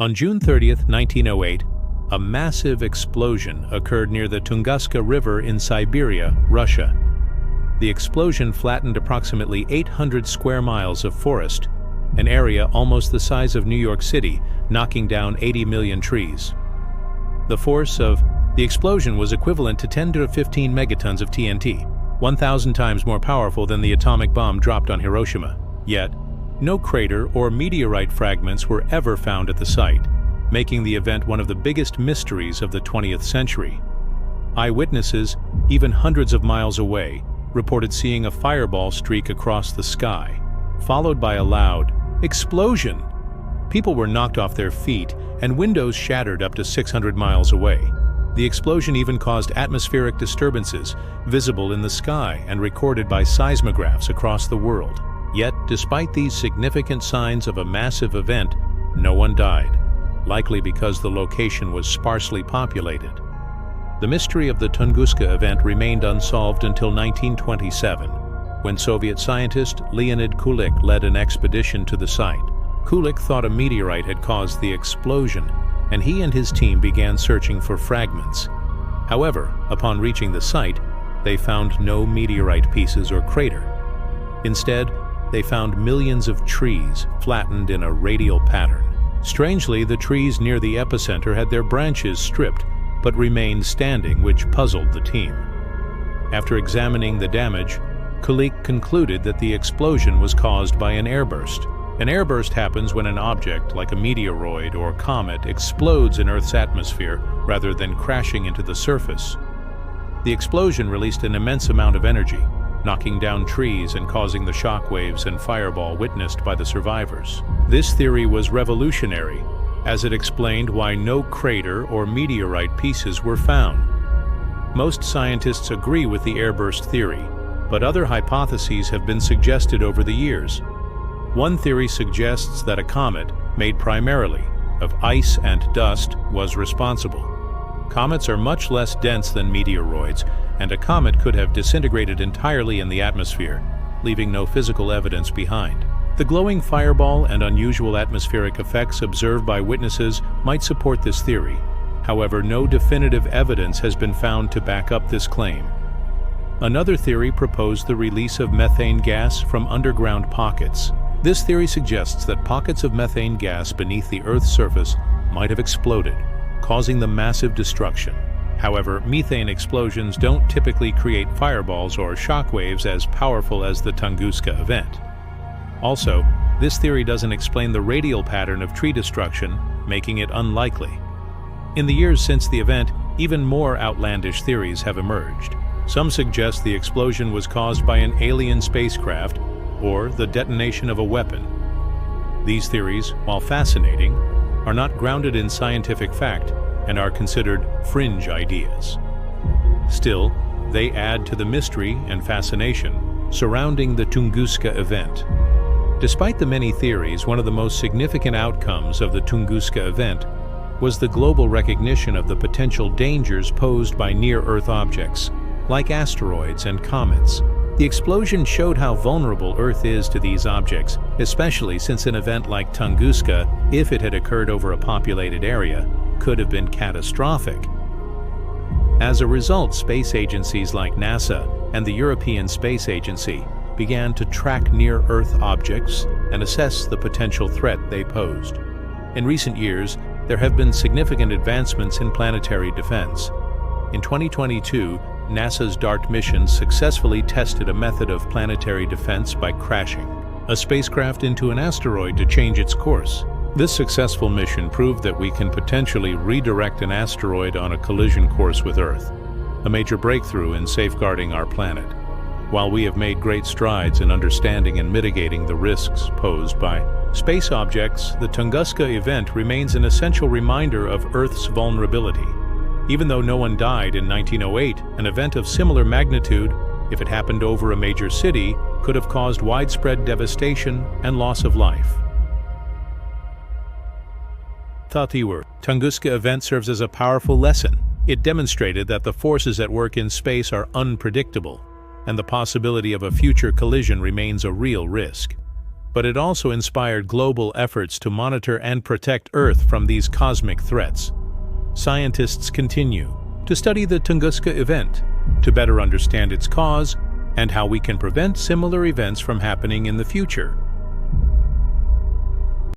On June 30, 1908, a massive explosion occurred near the Tunguska River in Siberia, Russia. The explosion flattened approximately 800 square miles of forest, an area almost the size of New York City, knocking down 80 million trees. The force of the explosion was equivalent to 10 to 15 megatons of TNT, 1,000 times more powerful than the atomic bomb dropped on Hiroshima. Yet, no crater or meteorite fragments were ever found at the site, making the event one of the biggest mysteries of the 20th century. Eyewitnesses, even hundreds of miles away, reported seeing a fireball streak across the sky, followed by a loud explosion. People were knocked off their feet, and windows shattered up to 600 miles away. The explosion even caused atmospheric disturbances, visible in the sky and recorded by seismographs across the world. Yet, despite these significant signs of a massive event, no one died, likely because the location was sparsely populated. The mystery of the Tunguska event remained unsolved until 1927, when Soviet scientist Leonid Kulik led an expedition to the site. Kulik thought a meteorite had caused the explosion, and he and his team began searching for fragments. However, upon reaching the site, they found no meteorite pieces or crater. Instead, they found millions of trees flattened in a radial pattern. Strangely, the trees near the epicenter had their branches stripped, but remained standing, which puzzled the team. After examining the damage, Kulik concluded that the explosion was caused by an airburst. An airburst happens when an object, like a meteoroid or comet, explodes in Earth's atmosphere rather than crashing into the surface. The explosion released an immense amount of energy, knocking down trees and causing the shockwaves and fireball witnessed by the survivors. This theory was revolutionary, as it explained why no crater or meteorite pieces were found. Most scientists agree with the airburst theory, but other hypotheses have been suggested over the years. One theory suggests that a comet, made primarily of ice and dust, was responsible. Comets are much less dense than meteoroids, and a comet could have disintegrated entirely in the atmosphere, leaving no physical evidence behind. The glowing fireball and unusual atmospheric effects observed by witnesses might support this theory. However, no definitive evidence has been found to back up this claim. Another theory proposed the release of methane gas from underground pockets. This theory suggests that pockets of methane gas beneath the Earth's surface might have exploded, causing the massive destruction. However, methane explosions don't typically create fireballs or shockwaves as powerful as the Tunguska event. Also, this theory doesn't explain the radial pattern of tree destruction, making it unlikely. In the years since the event, even more outlandish theories have emerged. Some suggest the explosion was caused by an alien spacecraft or the detonation of a weapon. These theories, while fascinating, are not grounded in scientific fact and are considered fringe ideas. Still, they add to the mystery and fascination surrounding the Tunguska event. Despite the many theories, one of the most significant outcomes of the Tunguska event was the global recognition of the potential dangers posed by near-Earth objects, like asteroids and comets. The explosion showed how vulnerable Earth is to these objects, especially since an event like Tunguska, if it had occurred over a populated area, could have been catastrophic. As a result, space agencies like NASA and the European Space Agency began to track near-Earth objects and assess the potential threat they posed. In recent years, there have been significant advancements in planetary defense. In 2022, NASA's DART mission successfully tested a method of planetary defense by crashing a spacecraft into an asteroid to change its course. This successful mission proved that we can potentially redirect an asteroid on a collision course with Earth, a major breakthrough in safeguarding our planet. While we have made great strides in understanding and mitigating the risks posed by space objects, the Tunguska event remains an essential reminder of Earth's vulnerability. Even though no one died in 1908, an event of similar magnitude, if it happened over a major city, could have caused widespread devastation and loss of life. Tunguska event serves as a powerful lesson. It demonstrated that the forces at work in space are unpredictable, and the possibility of a future collision remains a real risk. but it also inspired global efforts to monitor and protect Earth from these cosmic threats. Scientists continue to study the Tunguska Event to better understand its cause and how we can prevent similar events from happening in the future.